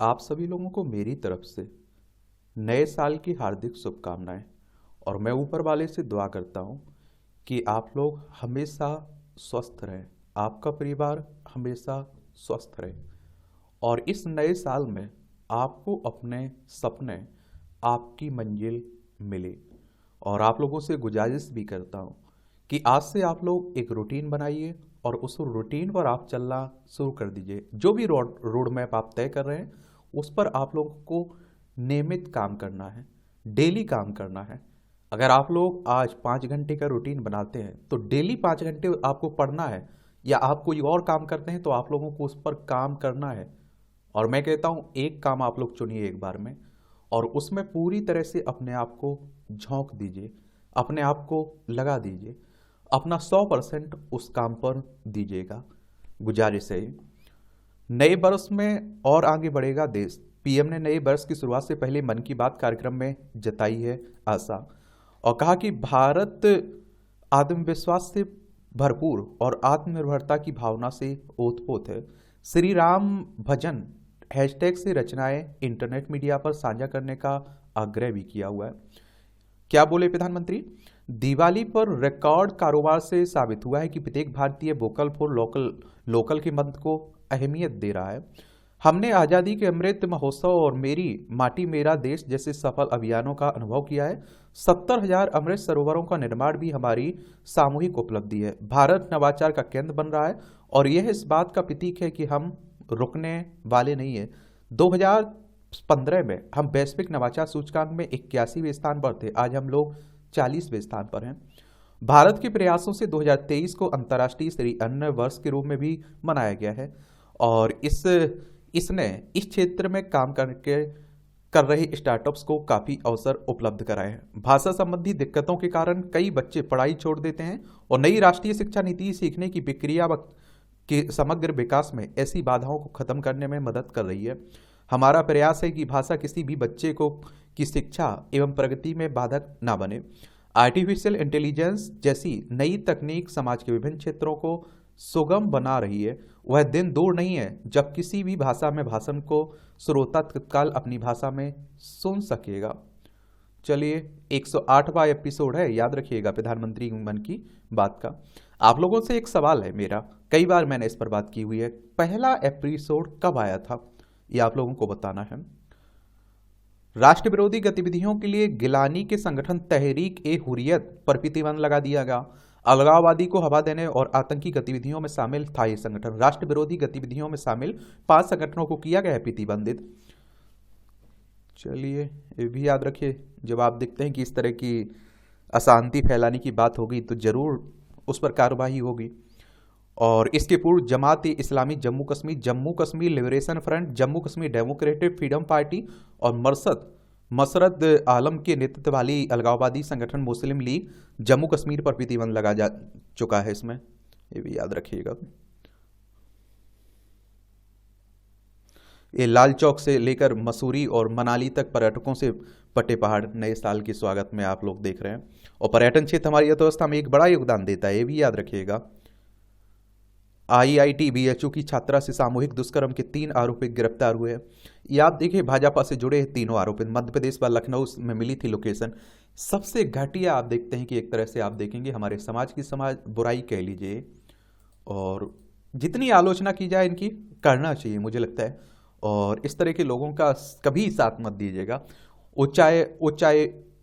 आप सभी लोगों को मेरी तरफ से नए साल की हार्दिक शुभकामनाएं। और मैं ऊपर वाले से दुआ करता हूं कि आप लोग हमेशा स्वस्थ रहें, आपका परिवार हमेशा स्वस्थ रहे और इस नए साल में आपको अपने सपने, आपकी मंजिल मिले। और आप लोगों से गुजारिश भी करता हूँ कि आज से आप लोग एक रूटीन बनाइए और उस रूटीन पर आप चलना शुरू कर दीजिए। जो भी रोड मैप आप तय कर रहे हैं उस पर आप लोगों को नियमित काम करना है, डेली काम करना है। अगर आप लोग आज 5 घंटे का रूटीन बनाते हैं तो डेली 5 घंटे आपको पढ़ना है, या आप कोई और काम करते हैं तो आप लोगों को उस पर काम करना है। और मैं कहता हूं एक काम आप लोग चुनिए एक बार में और उसमें पूरी तरह से अपने आप को झोंक दीजिए, अपने आप को लगा दीजिए, अपना 100% उस काम पर दीजिएगा। गुजारिश है नए वर्ष में और आगे बढ़ेगा देश। पीएम ने नए वर्ष की शुरुआत से पहले मन की बात कार्यक्रम में जताई है आशा और कहा कि भारत आत्मविश्वास से भरपूर और आत्मनिर्भरता की भावना से ओतप्रोत है। श्री राम भजन हैशटैग से रचनाएं इंटरनेट मीडिया पर साझा करने का आग्रह भी किया हुआ है। क्या बोले प्रधानमंत्री? दिवाली पर रिकॉर्ड कारोबार से साबित हुआ है कि प्रत्येक भारतीय वोकल फॉर लोकल लोकल के मंत्र को अहमियत दे रहा है। हमने आज़ादी के अमृत महोत्सव और मेरी माटी मेरा देश जैसे सफल अभियानों का अनुभव किया है। 70,000 अमृत सरोवरों का निर्माण भी हमारी सामूहिक उपलब्धि है। भारत नवाचार का केंद्र बन रहा है और यह इस बात का प्रतीक है कि हम रुकने वाले नहीं है। 2015 में हम वैश्विक नवाचार सूचकांक में 81वें स्थान पर थे, आज हम लोग 40वें स्थान पर हैं। भारत के प्रयासों से 2023 को अंतर्राष्ट्रीय श्री अन्न वर्ष के रूप में भी मनाया गया है और इसने इस क्षेत्र में काम कर रहे स्टार्टअप्स को काफ़ी अवसर उपलब्ध कराए हैं। भाषा संबंधी दिक्कतों के कारण कई बच्चे पढ़ाई छोड़ देते हैं और नई राष्ट्रीय शिक्षा नीति सीखने की प्रक्रिया के समग्र विकास में ऐसी बाधाओं को खत्म करने में मदद कर रही है। हमारा प्रयास है कि भाषा किसी भी बच्चे को की शिक्षा एवं प्रगति में बाधक ना बने। आर्टिफिशियल इंटेलिजेंस जैसी नई तकनीक समाज के विभिन्न क्षेत्रों को सुगम बना रही है। वह दिन दूर नहीं है जब किसी भी भाषा में भाषण को श्रोता तत्काल अपनी भाषा में सुन सकेगा। चलिए 108वां एपिसोड है, याद रखिएगा प्रधानमंत्री मन की बात का। आप लोगों से एक सवाल है मेरा, कई बार मैंने इस पर बात की हुई है, पहला एपिसोड कब आया था ये आप लोगों को बताना है। राष्ट्र विरोधी गतिविधियों के लिए गिलानी के संगठन तहरीक ए हुरियत पर प्रतिबंध लगा दिया गया। अलगाववादी को हवा देने और आतंकी गतिविधियों में शामिल था ये संगठन। राष्ट्र विरोधी गतिविधियों में शामिल 5 संगठनों को किया गया है प्रतिबंधित। चलिए ये भी याद रखिए, जब आप देखते हैं कि इस तरह की अशांति फैलाने की बात होगी तो जरूर उस पर कार्रवाई होगी। और इसके पूर्व Jamaat e Islami Jammu Kashmir liberation front, Jammu Kashmir democratic freedom party और मसरत आलम के नेतृत्व वाली अलगाववादी संगठन मुस्लिम लीग जम्मू कश्मीर पर प्रतिबंध लगा जा चुका है इसमें, ये भी याद रखिएगा। ये लाल चौक से लेकर मसूरी और मनाली तक पर्यटकों से पटे पहाड़ नए साल के स्वागत में आप लोग देख रहे हैं और पर्यटन क्षेत्र हमारी अर्थव्यवस्था में एक बड़ा योगदान देता है, ये भी याद रखिएगा। आईआईटी बीएचयू की छात्रा से सामूहिक दुष्कर्म के 3 आरोपी गिरफ्तार हुए। ये आप देखिए भाजपा से जुड़े तीनों आरोपी मध्य प्रदेश व लखनऊ में मिली थी लोकेशन। सबसे घटिया आप देखते हैं कि एक तरह से आप देखेंगे हमारे समाज की बुराई कह लीजिए, और जितनी आलोचना की जाए इनकी करना चाहिए मुझे लगता है। और इस तरह के लोगों का कभी साथ मत दीजिएगा।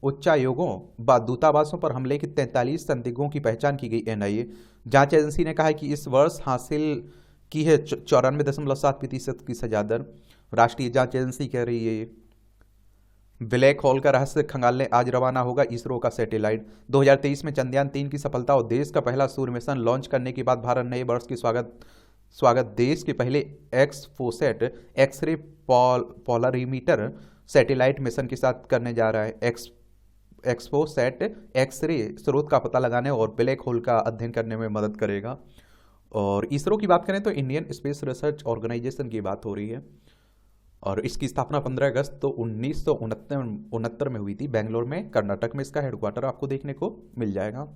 उच्चायोगों व दूतावासों पर हमले के 43 संदिग्धों की पहचान की गई एनआईए। जांच एजेंसी ने कहा है कि इस वर्ष हासिल की है 94.7% की सजा दर। राष्ट्रीय जांच एजेंसी कह रही है ये। ब्लैक होल का रहस्य खंगालने आज रवाना होगा इसरो का सैटेलाइट। 2023 में चंद्रयान 3 की सफलता और देश का पहला सूर्य मिशन लॉन्च करने के बाद भारत नए वर्ष की स्वागत देश के पहले एक्सफोसेट एक्सरे पोलरीमीटर सैटेलाइट मिशन के साथ करने जा रहा है। एक्सफोसेट एक्सरे स्रोत का पता लगाने और ब्लैक होल का अध्ययन करने में मदद करेगा। और इसरो की बात करें तो इंडियन स्पेस रिसर्च ऑर्गेनाइजेशन की बात हो रही है और इसकी स्थापना 15 अगस्त तो 1969 में हुई थी बेंगलोर में, कर्नाटक में इसका हेडक्वार्टर आपको देखने को मिल जाएगा।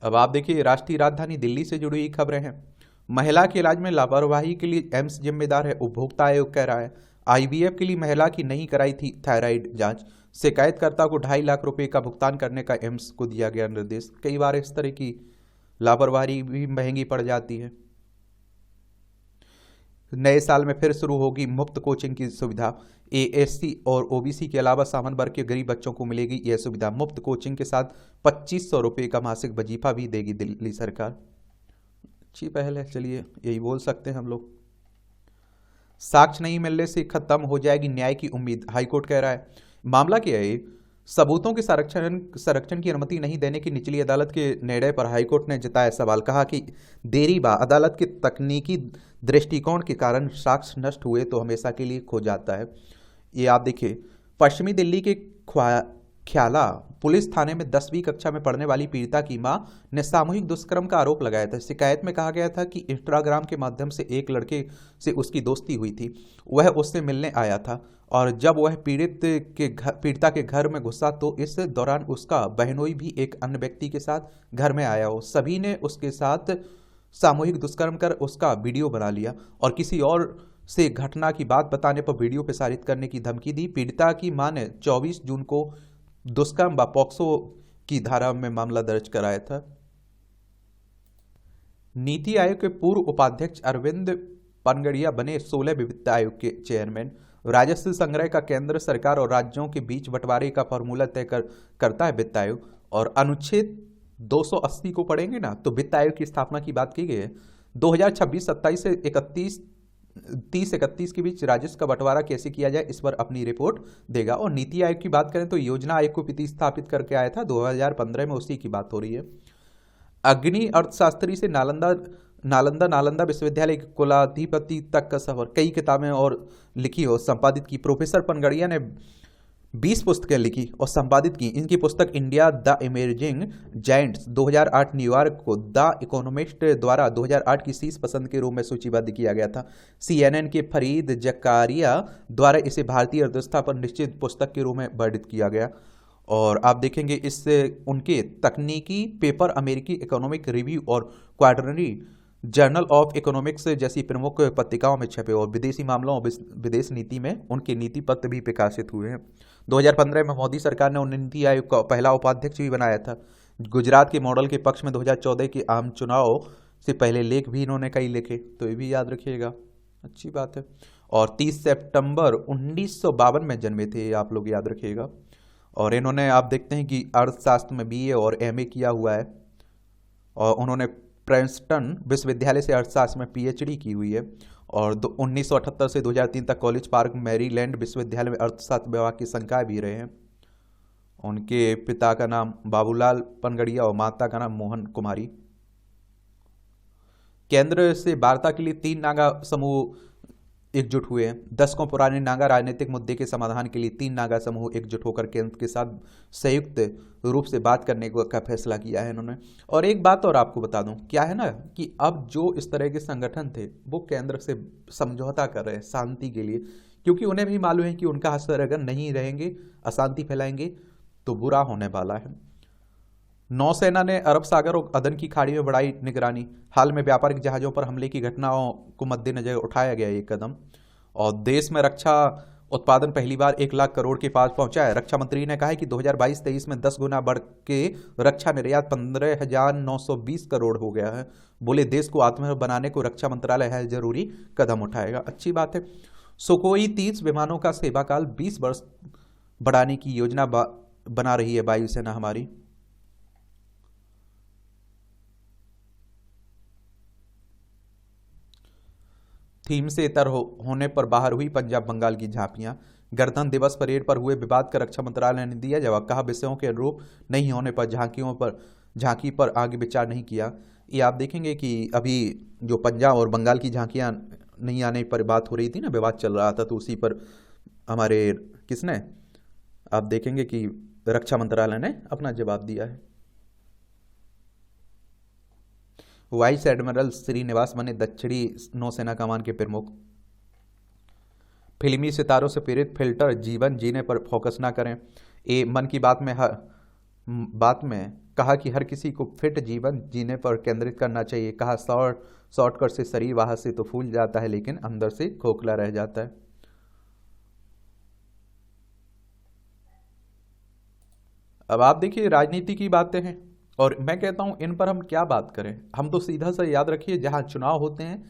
अब आप देखिए राष्ट्रीय राजधानी दिल्ली से जुड़ी हुई खबरें हैं। महिला के इलाज में लापरवाही के लिए एम्स जिम्मेदार है, उपभोक्ता आयोग कह रहा है। आईवीएफ के लिए महिला की नहीं कराई थी थायराइड जांच, शिकायतकर्ता को 2.5 लाख रुपए का भुगतान करने का एम्स को दिया गया निर्देश। कई बार इस तरह की लापरवाही भी महंगी पड़ जाती है। नए साल में फिर शुरू होगी मुफ्त कोचिंग की सुविधा। एएससी और ओबीसी के अलावा सामान्य वर्ग के गरीब बच्चों को मिलेगी यह सुविधा। मुफ्त कोचिंग के साथ 2500 रुपये का मासिक वजीफा भी देगी दिल्ली सरकार। अच्छी पहल है, चलिए यही बोल सकते हैं हम लोग। साक्ष्य नहीं मिलने से खत्म हो जाएगी न्याय की उम्मीद, हाईकोर्ट कह रहा है। मामला क्या है, सबूतों के संरक्षण की अनुमति नहीं देने की निचली अदालत के निर्णय पर हाईकोर्ट ने जताया सवाल। कहा कि देरी बा अदालत के तकनीकी दृष्टिकोण के कारण साक्ष्य नष्ट हुए तो हमेशा के लिए खो जाता है। ये आप देखिए, पश्चिमी दिल्ली के ख्याला पुलिस थाने में 10वीं कक्षा में पढ़ने वाली पीड़िता की मां ने सामूहिक दुष्कर्म का आरोप लगाया था। शिकायत में कहा गया था कि इंस्टाग्राम के माध्यम से एक लड़के से उसकी दोस्ती हुई थी, वह उससे मिलने आया था और जब वह पीड़िता के घर में घुसा तो इस दौरान उसका बहनोई भी एक अन्य व्यक्ति के साथ घर में आया हो। सभी ने उसके साथ सामूहिक दुष्कर्म कर उसका वीडियो बना लिया और किसी और से घटना की बात बताने पर वीडियो प्रसारित करने की धमकी दी। पीड़िता की मां ने 24 जून को दुष्कर्म व पॉक्सो की धारा में मामला दर्ज कराया था। नीति आयोग के पूर्व उपाध्यक्ष अरविंद पनगड़िया बने 16वें वित्त आयोग के चेयरमैन। राजस्व संग्रह का केंद्र सरकार और राज्यों के बीच बंटवारे का फॉर्मूला तय करता है वित्त आयोग, और अनुच्छेद 280 को पढ़ेंगे ना तो वित्त आयोग की स्थापना की बात की गई है। 2026-27 से 30-31 के बीच राजस्व का बंटवारा कैसे किया जाए इस पर अपनी रिपोर्ट देगा। और नीति आयोग की बात करें तो योजना आयोग को प्रतिस्थापित करके आया था 2015 में, उसी की बात हो रही है। अग्नि अर्थशास्त्री से नालंदा विश्वविद्यालय के कुलाधिपति तक का सफर, कई किताबें और लिखी और संपादित की। प्रोफेसर पनगड़िया ने 20 पुस्तकें लिखी और संपादित की। इनकी पुस्तक India the emerging giants 2008 New York को द इकोनॉमिस्ट द्वारा 2008 की शीर्ष पसंद के रूप में सूचीबद्ध किया गया था। CNN के फरीद जकारिया द्वारा इसे भारतीय अर्थव्यवस्था पर निश्चित पुस्तक के रूप में वर्णित किया गया। और आप देखेंगे इससे उनके तकनीकी पेपर अमेरिकी इकोनॉमिक रिव्यू और क्वार्टरली जर्नल ऑफ इकोनॉमिक्स जैसी प्रमुख पत्रिकाओं में छपे और विदेशी मामलों और विदेश नीति में उनके नीति पत्र भी प्रकाशित हुए हैं। 2015 में मोदी सरकार ने उन्हें नीति आयोग का पहला उपाध्यक्ष भी बनाया था। गुजरात के मॉडल के पक्ष में 2014 के आम चुनाव से पहले लेख भी इन्होंने कई लिखे, तो ये भी याद रखिएगा, अच्छी बात है। और 30 सितंबर 1952 में जन्मे थे, आप लोग याद रखिएगा। और इन्होंने आप देखते हैं कि अर्थशास्त्र में BA और MA किया हुआ है और उन्होंने प्रिंसटन विश्वविद्यालय से अर्थशास्त्र में PhD की हुई है। और 1978 से 2003 तक कॉलेज पार्क मैरीलैंड विश्वविद्यालय में अर्थशास्त्र विभाग की संकाय भी रहे हैं। उनके पिता का नाम बाबूलाल पनगड़िया और माता का नाम मोहन कुमारी। केंद्र से वार्ता के लिए 3 नागा समूह एकजुट हुए हैं। दशकों पुराने नागा राजनीतिक मुद्दे के समाधान के लिए 3 नागा समूह एकजुट होकर केंद्र के साथ संयुक्त रूप से बात करने का फैसला किया है इन्होंने। और एक बात और आपको बता दूं, क्या है ना कि अब जो इस तरह के संगठन थे वो केंद्र से समझौता कर रहे हैं शांति के लिए, क्योंकि उन्हें भी मालूम है कि उनका असर अगर नहीं रहेंगे, अशांति फैलाएंगे तो बुरा होने वाला है। नौसेना ने अरब सागर और अदन की खाड़ी में बढ़ाई निगरानी। हाल में व्यापारिक जहाजों पर हमले की घटनाओं को मद्देनजर उठाया गया ये कदम। और देश में रक्षा उत्पादन पहली बार 1 लाख करोड़ के पास पहुंचा है। रक्षा मंत्री ने कहा है कि 2022-23 में 10 गुना बढ़ के रक्षा निर्यात 15,920 करोड़ हो गया है। बोले देश को आत्मनिर्भर बनाने को रक्षा मंत्रालय है जरूरी कदम उठाएगा, अच्छी बात है। सुखोई 30 विमानों का सेवाकाल 20 वर्ष बढ़ाने की योजना बना रही है वायुसेना हमारी। थीम से इतर होने पर बाहर हुई पंजाब बंगाल की झांकियां। गणतंत्र दिवस परेड पर हुए विवाद का रक्षा मंत्रालय ने दिया जवाब। कहा विषयों के अनुरूप नहीं होने पर झांकी पर आगे विचार नहीं किया। ये आप देखेंगे कि अभी जो पंजाब और बंगाल की झांकियां नहीं आने पर बात हो रही थी ना, विवाद चल रहा था, तो उसी पर हमारे किसने, आप देखेंगे कि रक्षा मंत्रालय ने अपना जवाब दिया है। वाइस एडमिरल श्रीनिवास बने दक्षिणी नौसेना कमान के प्रमुख। फिल्मी सितारों से प्रेरित फिल्टर जीवन जीने पर फोकस ना करें। मन की बात में कहा कि हर किसी को फिट जीवन जीने पर केंद्रित करना चाहिए। कहा शॉर्टकट से शरीर बाहर से तो फूल जाता है लेकिन अंदर से खोखला रह जाता है। अब आप देखिए राजनीति की बातें हैं और मैं कहता हूं इन पर हम क्या बात करें। हम तो सीधा सा याद रखिए, जहां चुनाव होते हैं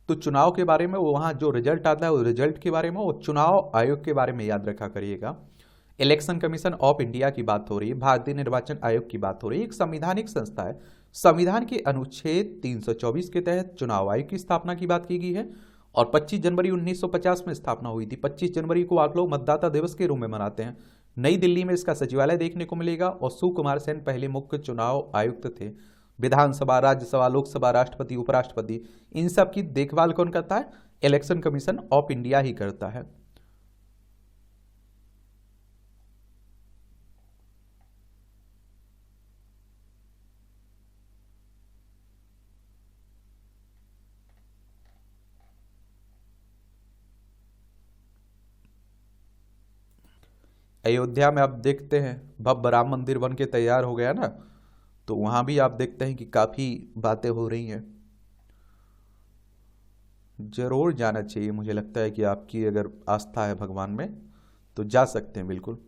तो चुनाव के बारे में, वो वहां जो रिजल्ट आता है वो रिजल्ट के बारे में, वो चुनाव आयोग के बारे में याद रखा करिएगा। इलेक्शन कमीशन ऑफ इंडिया की बात हो रही है, भारतीय निर्वाचन आयोग की बात हो रही है, एक संवैधानिक संस्था है। संविधान के अनुच्छेद 324 के तहत चुनाव आयोग की स्थापना की बात की गई है और 25 जनवरी 1950 में स्थापना हुई थी। 25 जनवरी को आप लोग मतदाता दिवस के रूप में मनाते हैं। नई दिल्ली में इसका सचिवालय देखने को मिलेगा और सुकुमार सेन पहले मुख्य चुनाव आयुक्त थे। विधानसभा, राज्यसभा, लोकसभा, राष्ट्रपति, उपराष्ट्रपति, इन सब की देखभाल कौन करता है? इलेक्शन कमीशन ऑफ इंडिया ही करता है। अयोध्या में आप देखते हैं भव्य राम मंदिर बन के तैयार हो गया ना, तो वहां भी आप देखते हैं कि काफी बातें हो रही हैं। जरूर जाना चाहिए, मुझे लगता है कि आपकी अगर आस्था है भगवान में तो जा सकते हैं बिल्कुल।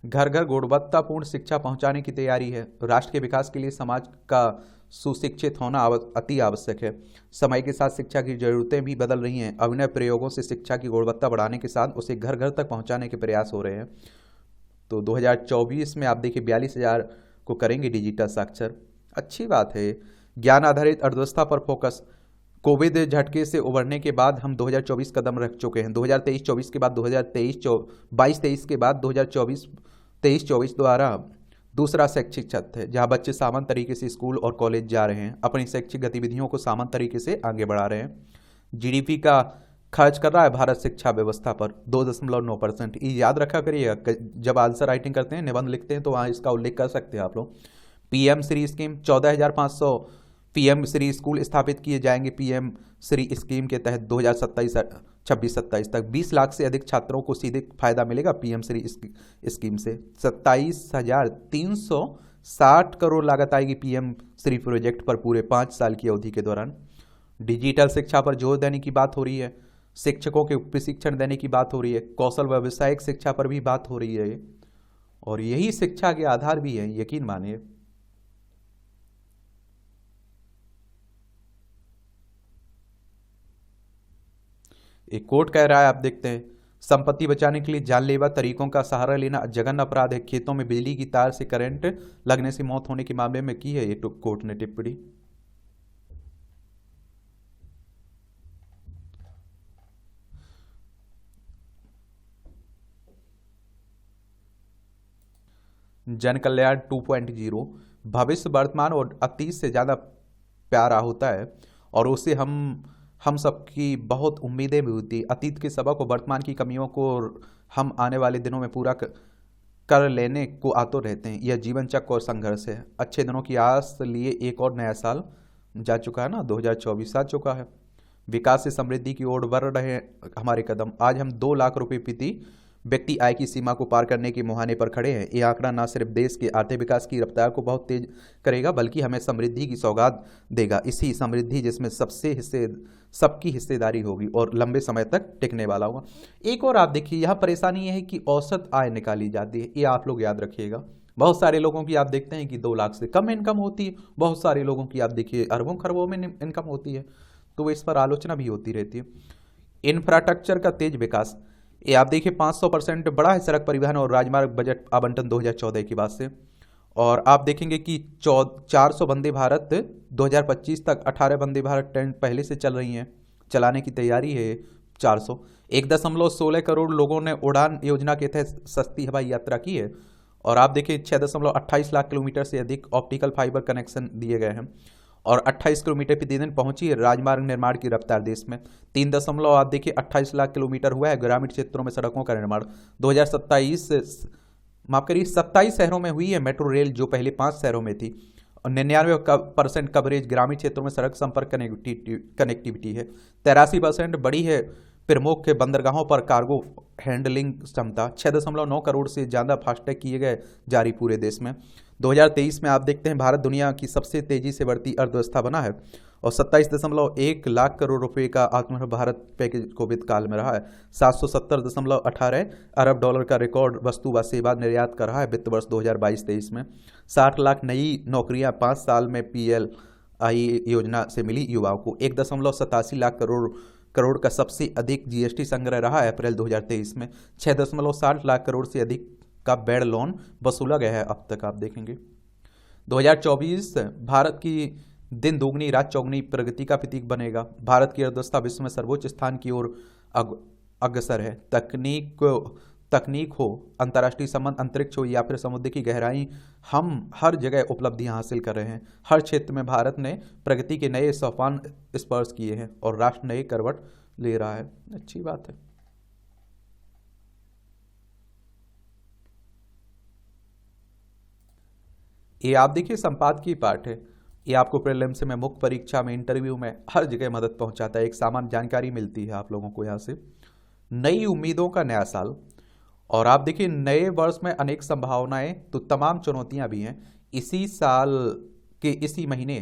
घर घर गुणवत्तापूर्ण शिक्षा पहुंचाने की तैयारी है। राष्ट्र के विकास के लिए समाज का सुशिक्षित होना अति आवश्यक है। समय के साथ शिक्षा की जरूरतें भी बदल रही हैं। अभिनव प्रयोगों से शिक्षा की गुणवत्ता बढ़ाने के साथ उसे घर घर तक पहुंचाने के प्रयास हो रहे हैं। तो 2024 में आप देखिए 42,000 को करेंगे डिजिटल साक्षर, अच्छी बात है। ज्ञान आधारित अर्थव्यवस्था पर फोकस। कोविड झटके से उबरने के बाद हम 2024 कदम रख चुके हैं। 2023-24 के बाद 22-23 के बाद 2024 द्वारा दूसरा शैक्षिक सत्र है, जहां बच्चे सामान्य तरीके से स्कूल और कॉलेज जा रहे हैं, अपनी शैक्षिक गतिविधियों को सामान्य तरीके से आगे बढ़ा रहे हैं। जीडीपी का खर्च कर रहा है भारत शिक्षा व्यवस्था पर 2.9%। ये याद रखा करिएगा, जब आंसर राइटिंग करते हैं, निबंध लिखते हैं, तो वहाँ इसका उल्लेख कर सकते हैं आप लोग। PM Shri scheme 14,500 PM Shri school स्थापित किए जाएंगे। पीएम श्री स्कीम के तहत 2026-27 तक 20 लाख से अधिक छात्रों को सीधे फायदा मिलेगा पीएम श्री स्कीम से। 27,360 करोड़ लागत आएगी पीएम श्री प्रोजेक्ट पर पूरे 5 साल की अवधि के दौरान। डिजिटल शिक्षा पर जोर देने की बात हो रही है। शिक्षकों के प्रशिक्षण देने की बात हो रही है। कौशल व्यावसायिक शिक्षा पर भी बात हो रही है और यही शिक्षा के आधार भी है, यकीन मानिए। एक कोर्ट कह रहा है, आप देखते हैं, संपत्ति बचाने के लिए जानलेवा तरीकों का सहारा लेना जघन्य अपराध है। खेतों में बिजली की तार से करंट लगने से मौत होने के मामले में की है ये कोर्ट ने टिप्पणी। जन कल्याण 2.0। भविष्य वर्तमान और अतीत से ज़्यादा प्यारा होता है और उससे हम सबकी बहुत उम्मीदें भी होती। अतीत के सबक और वर्तमान की कमियों को हम आने वाले दिनों में पूरा कर लेने को आतुर रहते हैं। यह जीवन चक्र और संघर्ष है। अच्छे दिनों की आस लिए एक और नया साल जा चुका है ना, 2024 आ चुका है। विकास से समृद्धि की ओर बढ़ रहे हैं हमारे कदम। आज हम 2 लाख रुपए प्रति व्यक्ति आय की सीमा को पार करने के मुहाने पर खड़े हैं। ये आंकड़ा न सिर्फ देश के आर्थिक विकास की रफ्तार को बहुत तेज करेगा बल्कि हमें समृद्धि की सौगात देगा। इसी समृद्धि जिसमें सबकी हिस्सेदारी होगी और लंबे समय तक टिकने वाला होगा। एक और आप देखिए, यहाँ परेशानी यह है कि औसत आय निकाली जाती है, ये आप लोग याद रखिएगा। बहुत सारे लोगों की आप देखते हैं कि 2 लाख से कम इनकम होती है, बहुत सारे लोगों की आप देखिए अरबों खरबों में इनकम होती है, तो इस पर आलोचना भी होती रहती है। इंफ्रास्ट्रक्चर का तेज विकास, ये आप देखिए 500% बढ़ा है सड़क परिवहन और राजमार्ग बजट आवंटन 2014 के बाद से। और आप देखेंगे कि 400 वंदे भारत 2025 तक 18 वंदे भारत ट्रेन पहले से चल रही हैं, चलाने की तैयारी है 400। 1.16 करोड़ लोगों ने उड़ान योजना के तहत सस्ती हवाई यात्रा की है और आप देखिए 6.28 लाख किलोमीटर से अधिक ऑप्टिकल फाइबर कनेक्शन दिए गए हैं और 28 किलोमीटर प्रतिदिन पहुंची है राजमार्ग निर्माण की रफ्तार देश में। 3 आप देखिए 28 लाख किलोमीटर हुआ है ग्रामीण क्षेत्रों में सड़कों का निर्माण। 27 शहरों में हुई है मेट्रो रेल, जो पहले 5 शहरों में थी। और 99% कवरेज ग्रामीण क्षेत्रों में सड़क संपर्क कनेक्टिविटी है। 83% बढ़ी है प्रमुख बंदरगाहों पर कार्गो हैंडलिंग क्षमता 6.9 करोड़ से ज़्यादा फास्टैग किए गए जारी पूरे देश में। 2023 में आप देखते हैं भारत दुनिया की सबसे तेजी से बढ़ती अर्थव्यवस्था बना है और 27.1 लाख करोड़ रुपए का आत्मनिर्भर भारत पैकेज कोविड काल में रहा है। 770.18 अरब डॉलर का रिकॉर्ड वस्तु व सेवा निर्यात कर रहा है वित्त वर्ष 2022-23 में। 60 लाख नई नौकरियां 5 साल में PLI योजना से मिली युवाओं को। 1.87 लाख करोड़ का सबसे अधिक GST संग्रह रहा है अप्रैल 2023 में। 6.60 लाख करोड़ से अधिक का बेड लोन वसूला गया है अब तक। आप देखेंगे 2024 भारत की दिन दोगुनी रात चौगुनी प्रगति का प्रतीक बनेगा। भारत की अर्थव्यवस्था विश्व में सर्वोच्च स्थान की ओर अग्रसर है। तकनीक हो, अंतर्राष्ट्रीय संबंध, अंतरिक्ष हो या फिर समुद्र की गहराई, हम हर जगह उपलब्धियां हासिल कर रहे हैं। हर क्षेत्र में भारत ने प्रगति के नए सोपान स्पर्श किए हैं और राष्ट्र नए करवट ले रहा है। अच्छी बात है। ये आप देखिए संपादकीय पाठ है। ये आपको प्रीलिम्स में, मुख्य परीक्षा में, इंटरव्यू में हर जगह मदद पहुंचाता है। एक सामान्य जानकारी मिलती है आप लोगों को यहाँ से। नई उम्मीदों का नया साल, और आप देखिए नए वर्ष में अनेक संभावनाएं तो तमाम चुनौतियां भी हैं। इसी साल के इसी महीने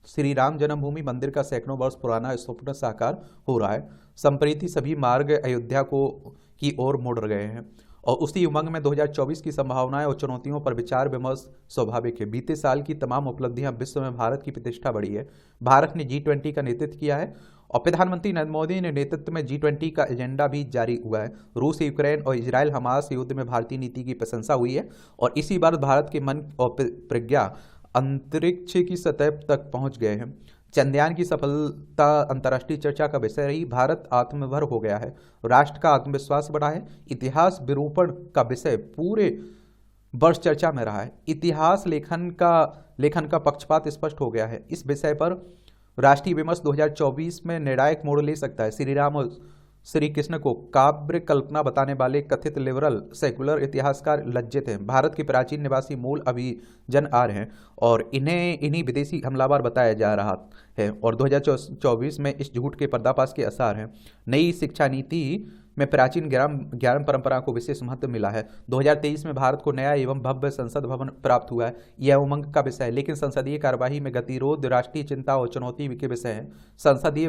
श्री राम जन्मभूमि मंदिर का सैकड़ों वर्ष पुराना स्वप्न साकार हो रहा है। संप्रति सभी मार्ग अयोध्या की ओर मुड़ गए हैं और उसी उमंग में 2024 की संभावनाएं और चुनौतियों पर विचार विमर्श स्वाभाविक है। बीते साल की तमाम उपलब्धियां, विश्व में भारत की प्रतिष्ठा बढ़ी है। भारत ने G20 का नेतृत्व किया है और प्रधानमंत्री नरेंद्र मोदी ने नेतृत्व में G20 का एजेंडा भी जारी हुआ है। रूस, यूक्रेन और इजराइल हमास युद्ध में भारतीय नीति की प्रशंसा हुई है और इसी बार भारत के मन और प्रज्ञा अंतरिक्ष की सतह तक पहुंच गए हैं। चंद्रयान की सफलता अंतर्राष्ट्रीय चर्चा का विषय रही। भारत आत्मनिर्भर हो गया है, राष्ट्र का आत्मविश्वास बढ़ा है। इतिहास विरूपण का विषय पूरे वर्ष चर्चा में रहा है। इतिहास लेखन का पक्षपात स्पष्ट हो गया है। इस विषय पर राष्ट्रीय विमर्श 2024 में निर्णायक मोड़ ले सकता है। श्री राम और श्री कृष्ण को काव्य कल्पना बताने वाले कथित लिबरल सेकुलर इतिहासकार लज्जित हैं। भारत के प्राचीन निवासी मूल अभिजन आर्य हैं और इन्हीं विदेशी हमलावर बताया जा रहा है और 2024 में इस झूठ के पर्दाफाश के आसार हैं। नई शिक्षा नीति में प्राचीन ज्ञान परंपरा को विशेष महत्व मिला है। 2023 में भारत को नया एवं भव्य संसद भवन प्राप्त हुआ है। यह उमंग का विषय है, लेकिन संसदीय कार्यवाही में गतिरोध राष्ट्रीय चिंता और चुनौती के विषय है। संसदीय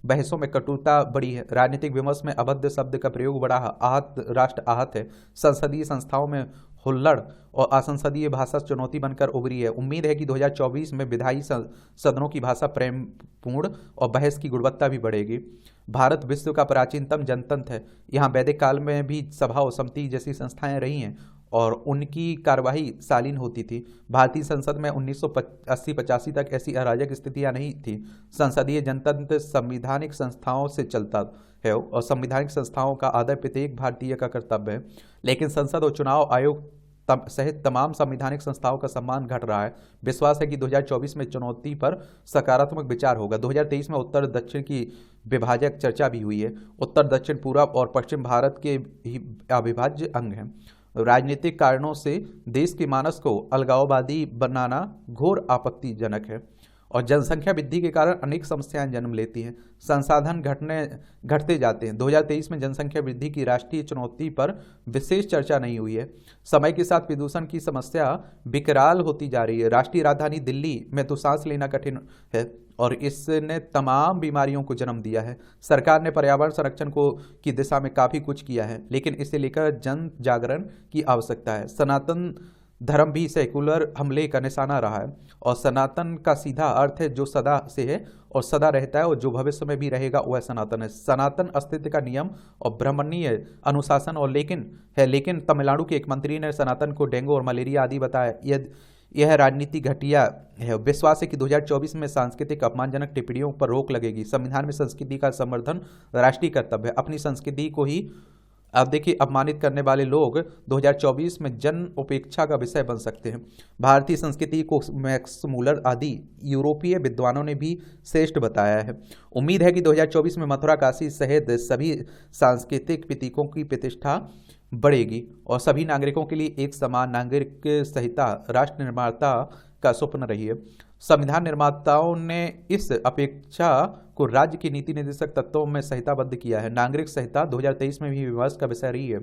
बहसों में कटुता बढ़ी है। राजनीतिक विमर्श में अभद्र शब्द का प्रयोग बढ़ा है। राष्ट्र आहत है। संसदीय संस्थाओं में हुल्लड़ और असंसदीय भाषा चुनौती बनकर उभरी है। उम्मीद है कि 2024 में विधायी सदनों की भाषा प्रेमपूर्ण और बहस की गुणवत्ता भी बढ़ेगी। भारत विश्व का प्राचीनतम जनतंत्र है। यहाँ वैदिक काल में भी सभा और समिति जैसी संस्थाएं रही हैं और उनकी कार्यवाही शालीन होती थी। भारतीय संसद में 1980-85 तक ऐसी अराजक स्थितियां नहीं थी। संसदीय जनतंत्र संवैधानिक संस्थाओं से चलता है और संवैधानिक संस्थाओं का आदर प्रत्येक भारतीय का कर्तव्य है। लेकिन संसद और चुनाव आयोग सहित तमाम संवैधानिक संस्थाओं का सम्मान घट रहा है। विश्वास है कि 2024 में चुनौती पर सकारात्मक विचार होगा। 2023 में उत्तर दक्षिण की विभाजक चर्चा भी हुई है। उत्तर दक्षिण, पूरब और पश्चिम भारत के ही अविभाज्य अंग हैं। राजनीतिक कारणों से देश के मानस को अलगाववादी बनाना घोर आपत्तिजनक है और जनसंख्या वृद्धि के कारण अनेक समस्याएं जन्म लेती हैं। संसाधन घटते जाते हैं। 2023 में जनसंख्या वृद्धि की राष्ट्रीय चुनौती पर विशेष चर्चा नहीं हुई है। समय के साथ प्रदूषण की समस्या विकराल होती जा रही है। राष्ट्रीय राजधानी दिल्ली में तो सांस लेना कठिन है और इसने तमाम बीमारियों को जन्म दिया है। सरकार ने पर्यावरण संरक्षण की दिशा में काफ़ी कुछ किया है, लेकिन इसे लेकर जन जागरण की आवश्यकता है। सनातन धर्म भी सेकुलर हमले का निशाना रहा है और सनातन का सीधा अर्थ है जो सदा से है और सदा रहता है और जो भविष्य में भी रहेगा वह सनातन है। सनातन अस्तित्व का नियम और ब्राह्मणीय अनुशासन और लेकिन तमिलनाडु के एक मंत्री ने सनातन को डेंगू और मलेरिया आदि बताया। यह राजनीति घटिया है। विश्वास है कि 2024 में सांस्कृतिक अपमानजनक टिप्पणियों पर रोक लगेगी। संविधान में संस्कृति का संवर्धन राष्ट्रीय कर्तव्य है। अपनी संस्कृति को ही अब देखिए अपमानित करने वाले लोग 2024 में जन उपेक्षा का विषय बन सकते हैं। भारतीय संस्कृति को मैक्स मूलर आदि यूरोपीय विद्वानों ने भी श्रेष्ठ बताया है। उम्मीद है कि 2024 में मथुरा, काशी सहित सभी सांस्कृतिक प्रतीकों की प्रतिष्ठा बढ़ेगी और सभी नागरिकों के लिए एक समान नागरिक संहिता राष्ट्र निर्माता का स्वप्न रही है। संविधान निर्माताओं ने इस अपेक्षा को राज्य की नीति निर्देशक तत्वों में संहिताबद्ध किया है। नागरिक संहिता 2023 में भी विमर्श का विषय रही है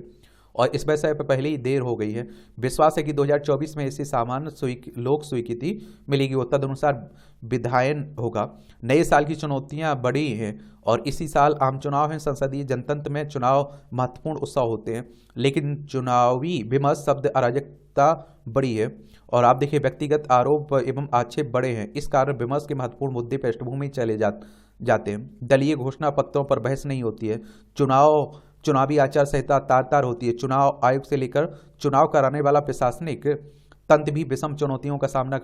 और इस विषय पर पहले ही देर हो गई है। विश्वास है कि 2024 में इसे सामान्य लोक स्वीकृति मिलेगी और तदनुसार विधायन होगा। नए साल की चुनौतियां बड़ी हैं और इसी साल आम चुनाव हैं। संसदीय जनतंत्र में चुनाव महत्वपूर्ण उत्सव होते हैं, लेकिन चुनावी विमर्श शब्द अराजकता बड़ी है और आप देखिए व्यक्तिगत आरोप एवं आक्षेप बड़े हैं। इस कारण विमर्श के महत्वपूर्ण मुद्दे पृष्ठभूमि चले जाते हैं। दलीय घोषणा पत्रों पर बहस नहीं होती है। चुनावी आचार संहिता तार तार होती है। चुनाव आयोग से लेकर चुनाव कराने वाला प्रशासनिक तंत्र भी विषम चुनौतियों का सामना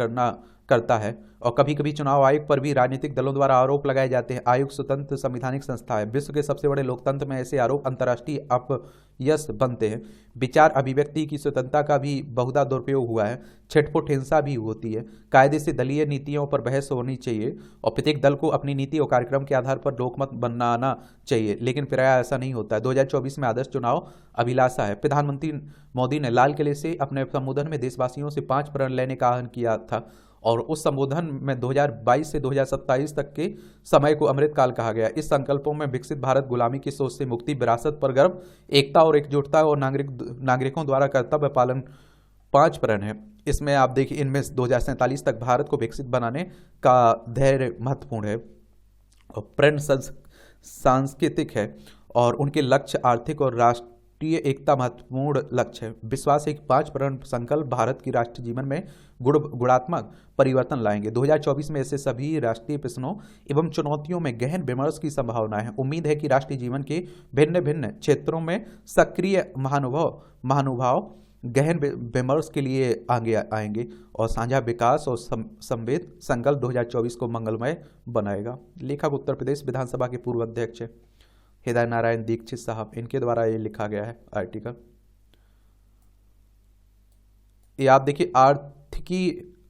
करता है और कभी कभी चुनाव आयोग पर भी राजनीतिक दलों द्वारा आरोप लगाए जाते हैं। आयोग स्वतंत्र संवैधानिक संस्था है। विश्व के सबसे बड़े लोकतंत्र में ऐसे आरोप अंतर्राष्ट्रीय अपयश बनते हैं। विचार अभिव्यक्ति की स्वतंत्रता का भी बहुधा दुरुपयोग हुआ है। छिटपुट हिंसा भी होती है। कायदे से दलीय नीतियों पर बहस होनी चाहिए और प्रत्येक दल को अपनी नीति और कार्यक्रम के आधार पर लोकमत बनाना चाहिए, लेकिन प्रायः ऐसा नहीं होता है। 2024 में आदर्श चुनाव अभिलाषा है। प्रधानमंत्री मोदी ने लाल किले से अपने संबोधन में देशवासियों से 5 प्रण लेने का आह्वान किया था और उस संबोधन में 2022 से 2027 तक के समय को अमृतकाल कहा गया। इस संकल्पों में विकसित भारत, गुलामी की सोच से मुक्ति, विरासत पर गर्व, एकता और एकजुटता और नागरिकों द्वारा कर्तव्य पालन 5 प्रण है। इसमें आप देखिए इनमें 2047 तक भारत को विकसित बनाने का धैर्य महत्वपूर्ण है और प्रण सांस्कृतिक है और उनके लक्ष्य आर्थिक और राष्ट्रीय एकता महत्वपूर्ण लक्ष्य है। विश्वास है कि 5 प्रण संकल्प भारत की राष्ट्रीय जीवन में गुणात्मक परिवर्तन लाएंगे। 2024 में ऐसे सभी राष्ट्रीय प्रश्नों एवं चुनौतियों में गहन विमर्श की संभावना है। उम्मीद है कि राष्ट्रीय जीवन के भिन्न भिन्न क्षेत्रों में सक्रिय महानुभाव गहन विमर्श के लिए आगे आएंगे और साझा विकास और संवेद संकल्प 2024 को मंगलमय बनाएगा। लेखक उत्तर प्रदेश विधानसभा के पूर्व अध्यक्ष हृदय नारायण दीक्षित साहब, इनके द्वारा ये लिखा गया है आर्टिकल। ये आप देखिए